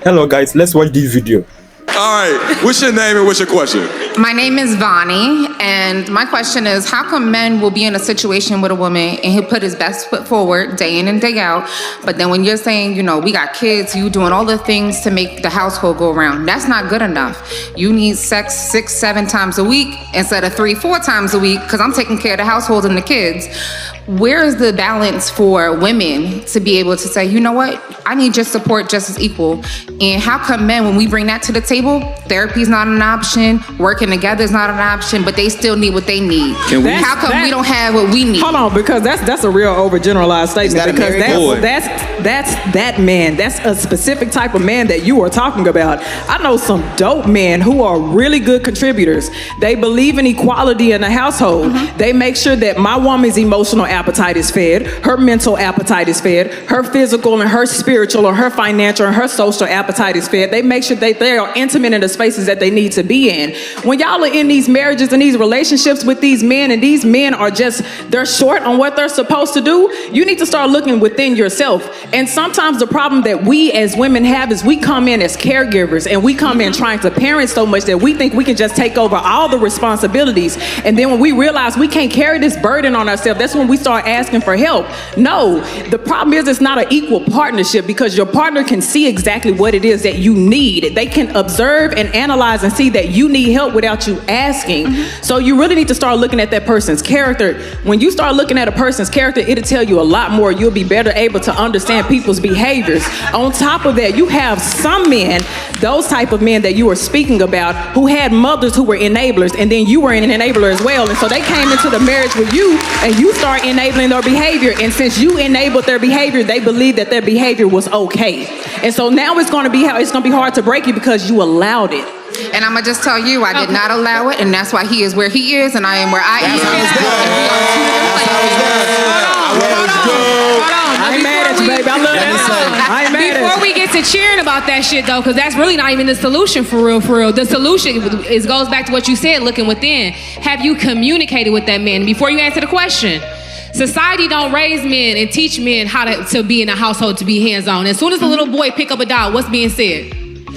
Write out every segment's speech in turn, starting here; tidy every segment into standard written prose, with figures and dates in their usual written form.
Hello guys, let's watch this video. All right, what's your name and what's your question? My name is Vonnie, and my question is, how come men will be in a situation with a woman and he'll put his best foot forward day in and day out, but then when you're saying, you know, we got kids, you doing all the things to make the household go around, that's not good enough. You need sex 6-7 times a week instead of 3-4 times a week, because I'm taking care of the household and the kids. Where is the balance for women to be able to say, you know what, I need your support just as equal? And how come men, when we bring that to the table, therapy is not an option, working together is not an option, but they still need what they need? How come we don't have what we need? Hold on, because that's a real overgeneralized statement. Because that's that man. That's a specific type of man that you are talking about. I know some dope men who are really good contributors. They believe in equality in the household. Mm-hmm. They make sure that my woman's emotional appetite is fed, her mental appetite is fed, her physical and her spiritual or her financial and her social appetite is fed. They make sure that they are intimate in the spaces that they need to be in. When y'all are in these marriages and these relationships with these men, and these men are just, they're short on what they're supposed to do, you need to start looking within yourself. And sometimes the problem that we as women have is we come in as caregivers and we come in trying to parent so much that we think we can just take over all the responsibilities. And then when we realize we can't carry this burden on ourselves, that's when we start asking for help. No, the problem is it's not an equal partnership, because your partner can see exactly what it is that you need. They can observe and analyze and see that you need help without you asking. Mm-hmm. So you really need to start looking at that person's character. When you start looking at a person's character, it'll tell you a lot more. You'll be better able to understand people's behaviors. On top of that, you have some men, those type of men that you were speaking about, who had mothers who were enablers, and then you were an enabler as well. And so they came into the marriage with you, and you start enabling their behavior. And since you enabled their behavior, they believed that their behavior was okay. And so now it's going to be hard to break you because you allowed it. And I'm gonna just tell you, I did not allow it, and that's why he is where he is, and I am where I am. I ain't mad at you, baby. I love that. I ain't mad at you. Before we get to cheering about that shit, though, because that's really not even the solution for real, for real. The solution goes back to what you said, looking within. Have you communicated with that man? Before you answer the question, society don't raise men and teach men how to be in a household, to be hands-on. As soon as a little boy pick up a doll, what's being said?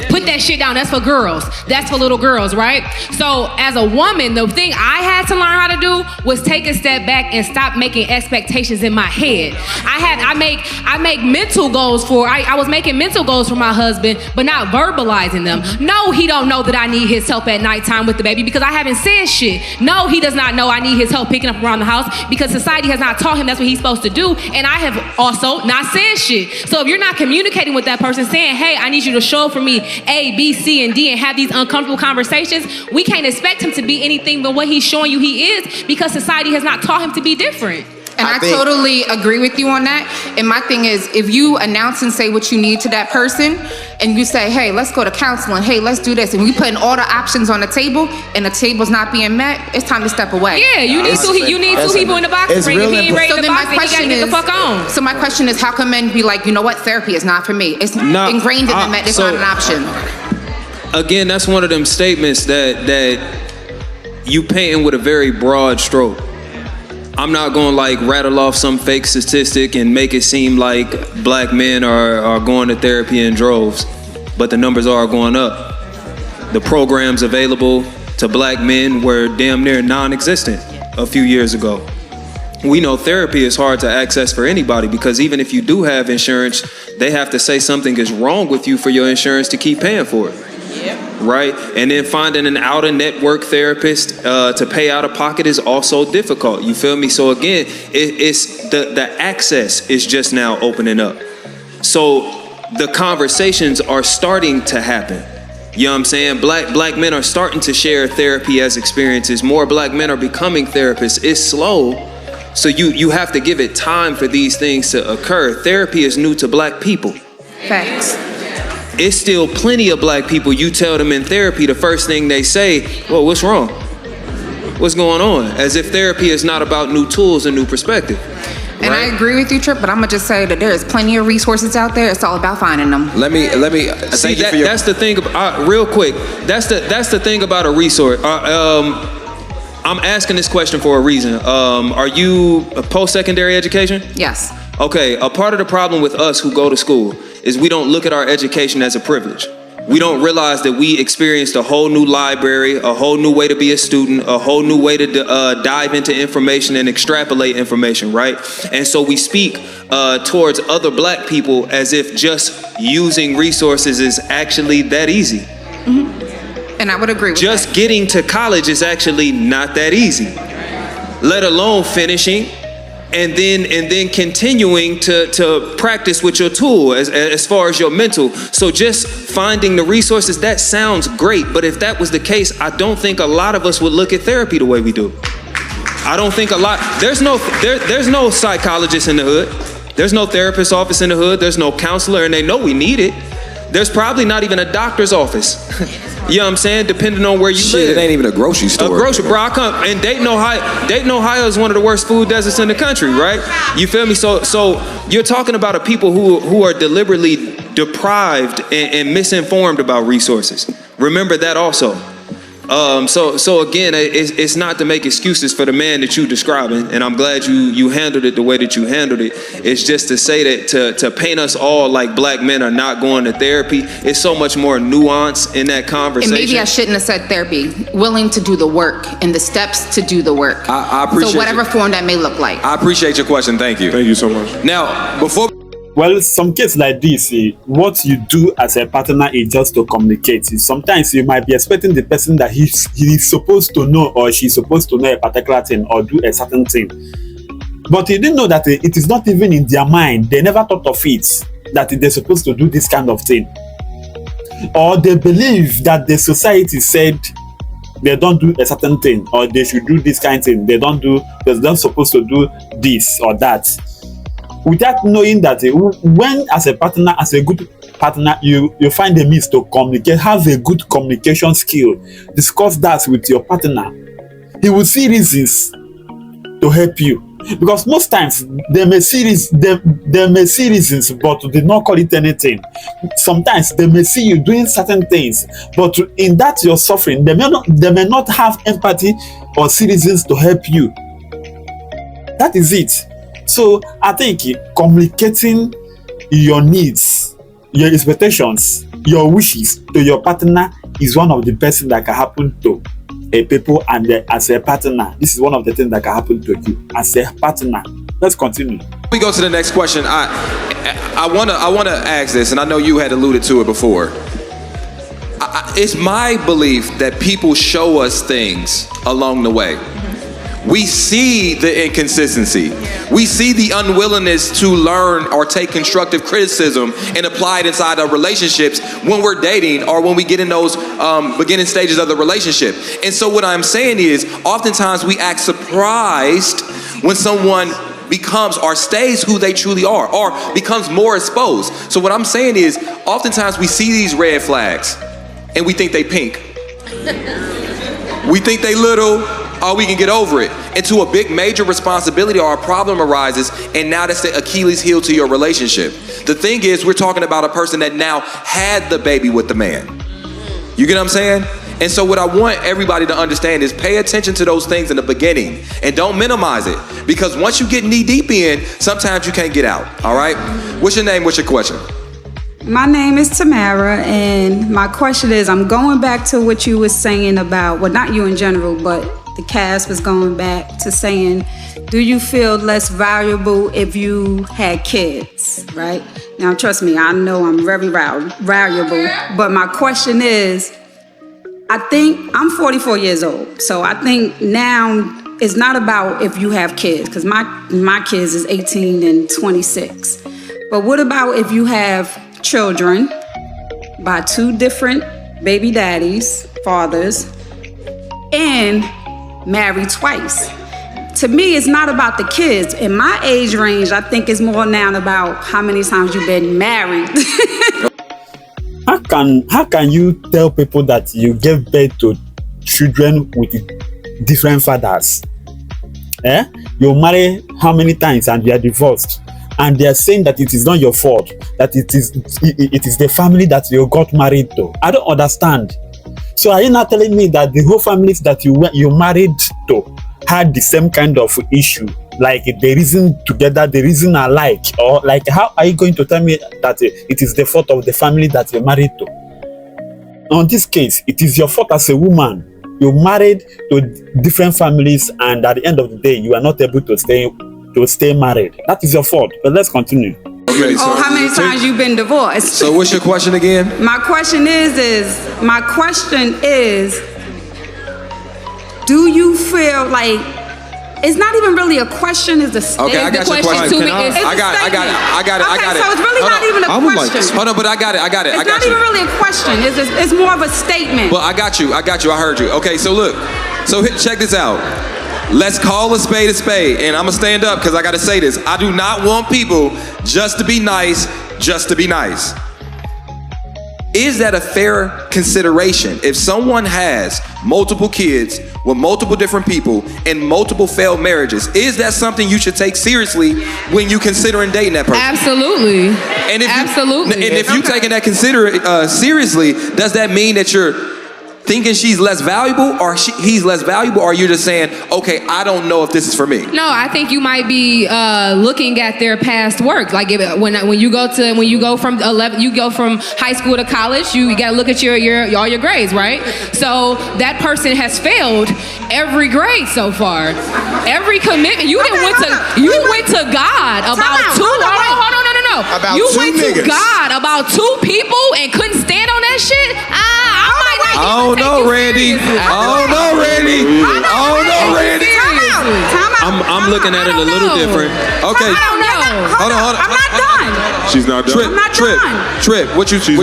Put that shit down. That's for girls. That's for little girls, right? So as a woman, the thing I had to learn how to do was take a step back and stop making expectations in my head. I make mental goals I was making mental goals for my husband, but not verbalizing them. No, he don't know that I need his help at nighttime with the baby because I haven't said shit. No, he does not know I need his help picking up around the house because society has not taught him that's what he's supposed to do, and I have also not said shit. So if you're not communicating with that person saying, hey, I need you to show up for me A, B, C, and D, and have these uncomfortable conversations, we can't expect him to be anything but what he's showing you he is, because society has not taught him to be different. And I totally agree with you on that. And my thing is, if you announce and say what you need to that person, and you say, hey, let's go to counseling, hey, let's do this, and we putting all the options on the table, and the table's not being met, it's time to step away. Yeah, you need two people in the box ring. If he ain't ready to box, then he gotta get the fuck on. So my question is, how come men be like, you know what, therapy is not for me? It's ingrained in them that it's not an option. Again, that's one of them statements that you painting with a very broad stroke. I'm not gonna rattle off some fake statistic and make it seem like black men are going to therapy in droves, but the numbers are going up. The programs available to black men were damn near non-existent a few years ago. We know therapy is hard to access for anybody because even if you do have insurance, they have to say something is wrong with you for your insurance to keep paying for it. Yep. Right? And then finding an out-of-network therapist to pay out of pocket is also difficult. You feel me? So again, it's the access is just now opening up. So the conversations are starting to happen. You know what I'm saying? Black men are starting to share therapy as experiences. More black men are becoming therapists. It's slow. So you have to give it time for these things to occur. Therapy is new to black people. Facts. It's still plenty of black people, you tell them in therapy, the first thing they say, well, what's wrong? What's going on? As if therapy is not about new tools and new perspective. And right? I agree with you, Trip, but I'm gonna just say that there's plenty of resources out there. It's all about finding them. Let me. See, that's the thing. Real quick, that's the thing about a resource. I'm asking this question for a reason. Are you a post-secondary education? Yes. Okay, a part of the problem with us who go to school is we don't look at our education as a privilege. We don't realize that we experienced a whole new library, a whole new way to be a student, a whole new way to dive into information and extrapolate information, right? And so we speak towards other black people as if just using resources is actually that easy. Mm-hmm. And I would agree with just that. Getting to college is actually not that easy, let alone finishing and then continuing to practice with your tool as far as your mental. So just finding the resources, that sounds great, but if that was the case, I don't think a lot of us would look at therapy the way we do. I don't think there's no psychologist in the hood. There's no therapist office in the hood. There's no counselor, and they know we need it. There's probably not even a doctor's office. You know what I'm saying? Depending on where you live. It ain't even a grocery store. A grocery, bro. I come and Dayton, Ohio is one of the worst food deserts in the country, right? You feel me? So you're talking about a people who are deliberately deprived and misinformed about resources. Remember that also. So again, it's not to make excuses for the man that you're describing, and I'm glad you handled it the way that you handled it. It's just to say that to paint us all like black men are not going to therapy. It's so much more nuance in that conversation. And maybe I shouldn't have said therapy. Willing to do the work and the steps to do the work. I appreciate so whatever form that may look like. I appreciate your question. Thank you. Thank you so much. Now, before. Well, some cases like this, what you do as a partner is just to communicate. Sometimes you might be expecting the person that he's supposed to know or she's supposed to know a particular thing or do a certain thing. But you didn't know that it is not even in their mind. They never thought of it, that they're supposed to do this kind of thing. Or they believe that the society said they don't do a certain thing or they should do this kind of thing. They're not supposed to do this or that. Without knowing that when as a partner, as a good partner, you find a means to communicate, have a good communication skill, discuss that with your partner. He will see reasons to help you. Because most times they may see reasons, but they not call it anything. Sometimes they may see you doing certain things, but in that you're suffering, they may not have empathy or see reasons to help you. That is it. So I think communicating your needs, your expectations, your wishes to your partner is one of the best things that can happen to a people, and as a partner, this is one of the things that can happen to you as a partner. Let's continue. We go to the next question. I wanna ask this, and I know you had alluded to it before. It's my belief that people show us things along the way. We see the inconsistency. We see the unwillingness to learn or take constructive criticism and apply it inside of relationships when we're dating or when we get in those beginning stages of the relationship. And so what I'm saying is, oftentimes we act surprised when someone becomes or stays who they truly are or becomes more exposed. So what I'm saying is, oftentimes we see these red flags and we think they pink. We think they little, or we can get over it. Into a big major responsibility or a problem arises, and now that's the Achilles heel to your relationship. The thing is, we're talking about a person that now had the baby with the man. You get what I'm saying? And so what I want everybody to understand is pay attention to those things in the beginning and don't minimize it, because once you get knee deep in, sometimes you can't get out. All right? What's your name? What's your question? My name is Tamara, and my question is, I'm going back to what you were saying about, well, not you in general, but the cast was going back to saying, do you feel less valuable if you had kids, right? Now, trust me, I know I'm very valuable, but my question is, I think I'm 44 years old, so I think now it's not about if you have kids, because my kids is 18 and 26. But what about if you have children by two different baby daddies, fathers, and married twice? To me, it's not about the kids. In my age range, I think it's more now about how many times you've been married. How can you tell people that you gave birth to children with different fathers? You marry how many times and you are divorced? And they are saying that it is not your fault, that it is the family that you got married to. I don't understand. So are you not telling me that the whole families that you married to had the same kind of issue like they reason together, they reason alike, or like how are you going to tell me that it is the fault of the family that you're married to? On this case, it is your fault as a woman. You married to different families, and at the end of the day, you are not able to stay married. That is your fault. But let's continue. Okay, so How many times you've been divorced? So what's your question again? My question is, do you feel like it's not even really a question? It's a statement. Okay, I got your question. I got it. Okay, so it's really not even a question. Hold on, but I got it. It's not even really a question. It's more of a statement. Well, I got you. I heard you. Okay, so look. So check this out. Let's call a spade, and I'm gonna stand up because I gotta say this. I do not want people just to be nice. Is that a fair consideration? If someone has multiple kids with multiple different people and multiple failed marriages, is that something you should take seriously when you considering dating that person? Absolutely. And if you taking that seriously, does that mean that you're thinking she's less valuable, or he's less valuable, or you're just saying, okay, I don't know if this is for me? No, I think you might be looking at their past work. Like when you go from high school to college, you got to look at all your grades, right? So that person has failed every grade so far, every commitment. You went to God about two. Hold on, no. You went to God about two people and couldn't stand on that shit. I don't know, Randy. I'm looking at it a little different. Okay. Hold on. I'm not done. She's not done. Trip. What you think?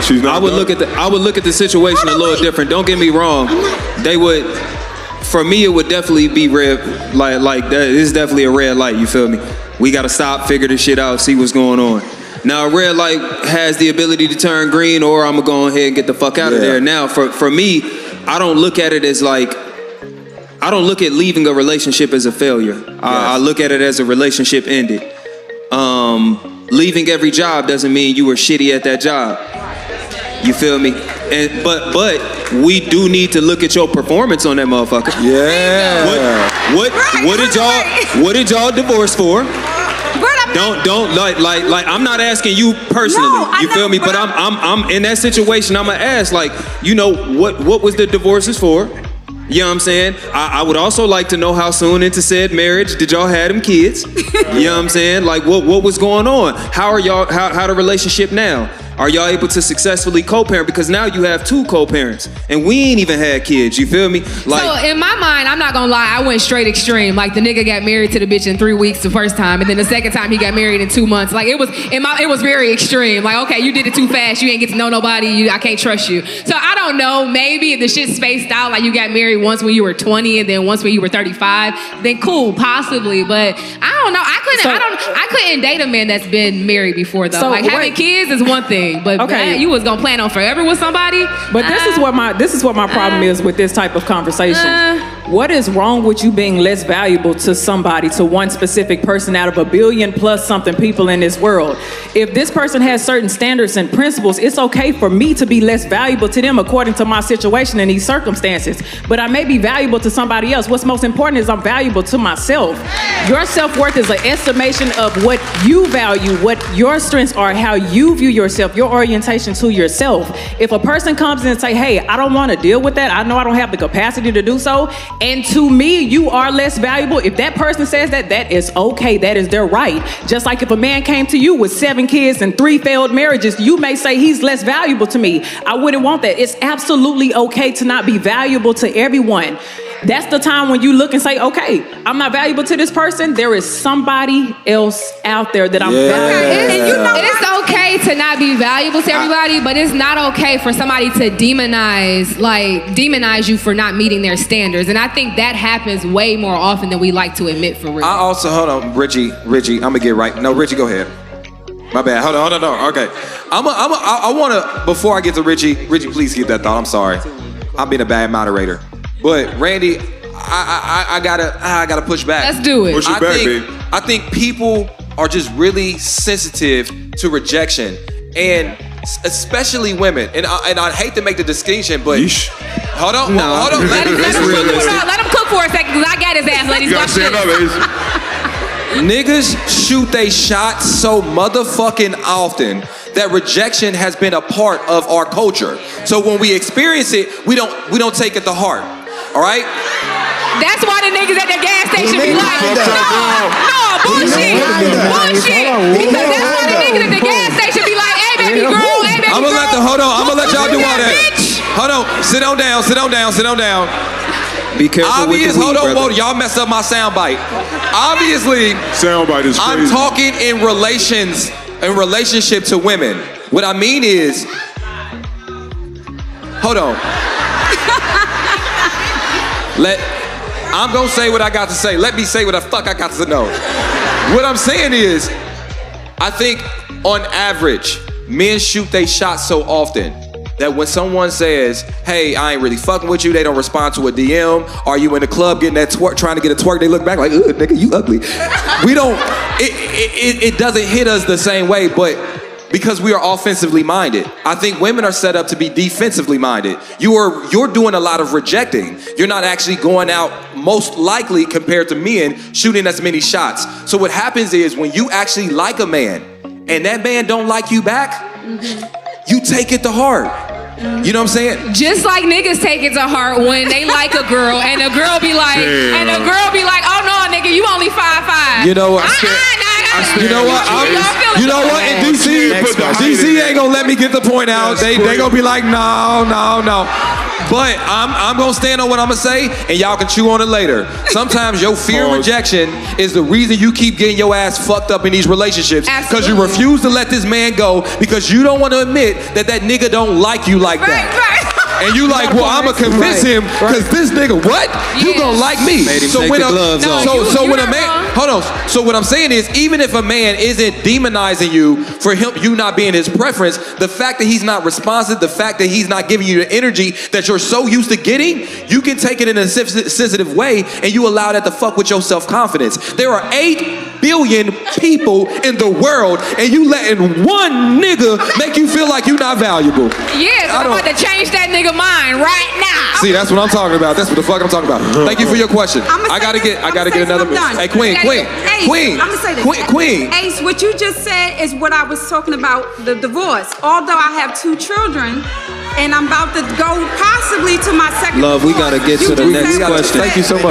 She's not I would look at the situation a little different. Don't get me wrong. For me, it would definitely be red. Like that is definitely a red light. You feel me? We gotta stop, figure this shit out, see what's going on. Now, a red light has the ability to turn green, or I'm gonna go ahead and get the fuck out of there. Now, for me, I don't look at it as like, I don't look at leaving a relationship as a failure. I look at it as a relationship ended. Leaving every job doesn't mean you were shitty at that job. You feel me? But we do need to look at your performance on that motherfucker. Yeah. What did y'all divorce for? Don't like I'm not asking you personally. No, you feel me? But I'm in that situation. I'm gonna ask, like, you know, what was the divorces for? You know what I'm saying? I would also like to know how soon into said marriage did y'all have them kids? You know what I'm saying? Like what was going on? How are y'all how the relationship now? Are y'all able to successfully co-parent? Because now you have two co-parents and we ain't even had kids, you feel me? Like, so in my mind, I'm not gonna lie, I went straight extreme. Like the nigga got married to the bitch in 3 weeks the first time, and then the second time he got married in 2 months. Like it was very extreme. Like, okay, you did it too fast, you ain't get to know nobody, I can't trust you. So I don't know, maybe if the shit spaced out, like you got married once when you were 20 and then once when you were 35, then cool, possibly. But I don't know. I couldn't date a man that's been married before though. So like having kids is one thing, but man, you was gonna plan on forever with somebody. But this is what my problem is with this type of conversation. What is wrong with you being less valuable to somebody, to one specific person out of a billion plus something people in this world? If this person has certain standards and principles, it's okay for me to be less valuable to them according to my situation and these circumstances. But I may be valuable to somebody else. What's most important is I'm valuable to myself. Your self-worth is an estimation of what you value, what your strengths are, how you view yourself, your orientation to yourself. If a person comes in and say, hey, I don't want to deal with that, I know I don't have the capacity to do so, and to me, you are less valuable, if that person says that, that is okay, that is their right. Just like if a man came to you with 7 kids and 3 failed marriages, you may say he's less valuable to me. I wouldn't want that. It's absolutely okay to not be valuable to everyone. That's the time when you look and say, okay, I'm not valuable to this person. There is somebody else out there that I'm valuable. And you know, it's okay to not be valuable to everybody, but it's not okay for somebody to demonize you for not meeting their standards. And I think that happens way more often than we like to admit, for real. I also, hold on, Richie, I'm gonna get right. No, Richie, go ahead. My bad. Hold on. No. Okay. I wanna, before I get to Richie, please keep that thought. I'm sorry. I'm being a bad moderator. But Randy, I gotta push back. Let's do it. Push it back, baby. I think people are just really sensitive to rejection, and especially women. And I hate to make the distinction, but hold on. Let him cook for a second, because I got his ass, ladies. You gotta stand up, ladies. Niggas shoot they shot so motherfucking often that rejection has been a part of our culture. So when we experience it, we don't take it to heart. All right? That's why the niggas at the gas station be like, no, bullshit. Because that's why the niggas at the gas station be like, hey, baby girl, hey, baby girl. I'm gonna let y'all do all that. Hold on, sit on down. Be careful with the weed, brother. Y'all messed up my soundbite. Obviously, Soundbite is crazy. I'm talking in relationship to women. What I mean is, hold on. I'm gonna say what I got to say. Let me say what the fuck I got to know. What I'm saying is, I think on average, men shoot they shot so often that when someone says, hey, I ain't really fucking with you, they don't respond to a DM. Are you in the club getting that twerk, trying to get a twerk? They look back like, ugh, nigga, you ugly. It doesn't hit us the same way, but because we are offensively minded. I think women are set up to be defensively minded. You're doing a lot of rejecting. You're not actually going out, most likely compared to men, shooting as many shots. So what happens is when you actually like a man and that man don't like you back, you take it to heart. You know what I'm saying? Just like niggas take it to heart when they like a girl and a girl be like, oh no, nigga, you only 5'5". You know what? You know what? And DC ain't gonna let me get the point out. They gonna be like, no. But I'm gonna stand on what I'm gonna say, and y'all can chew on it later. Sometimes your fear of rejection is the reason you keep getting your ass fucked up in these relationships. Because you refuse to let this man go because you don't want to admit that nigga don't like you like that. Right. And you like, well, I'm gonna convince him because this nigga, what? You gonna like me? Made him take the gloves off. So when a man, hold on. So what I'm saying is, even if a man isn't demonizing you for you not being his preference, the fact that he's not responsive, the fact that he's not giving you the energy that you're so used to getting, you can take it in a sensitive way, and you allow that to fuck with your self-confidence. There are 8 billion people in the world, and you letting one nigga make you feel like you're not valuable. Yeah, so I'm about to change that nigga mind right now. See, that's what I'm talking about. That's what the fuck I'm talking about. Thank you for your question. I gotta get another. Hey, Queen. I'm gonna say this. Queen. Ace, what you just said is what I was talking about, the divorce. Although I have 2 children, and I'm about to go possibly to my second Love, we gotta get to the next question. Thank you so much.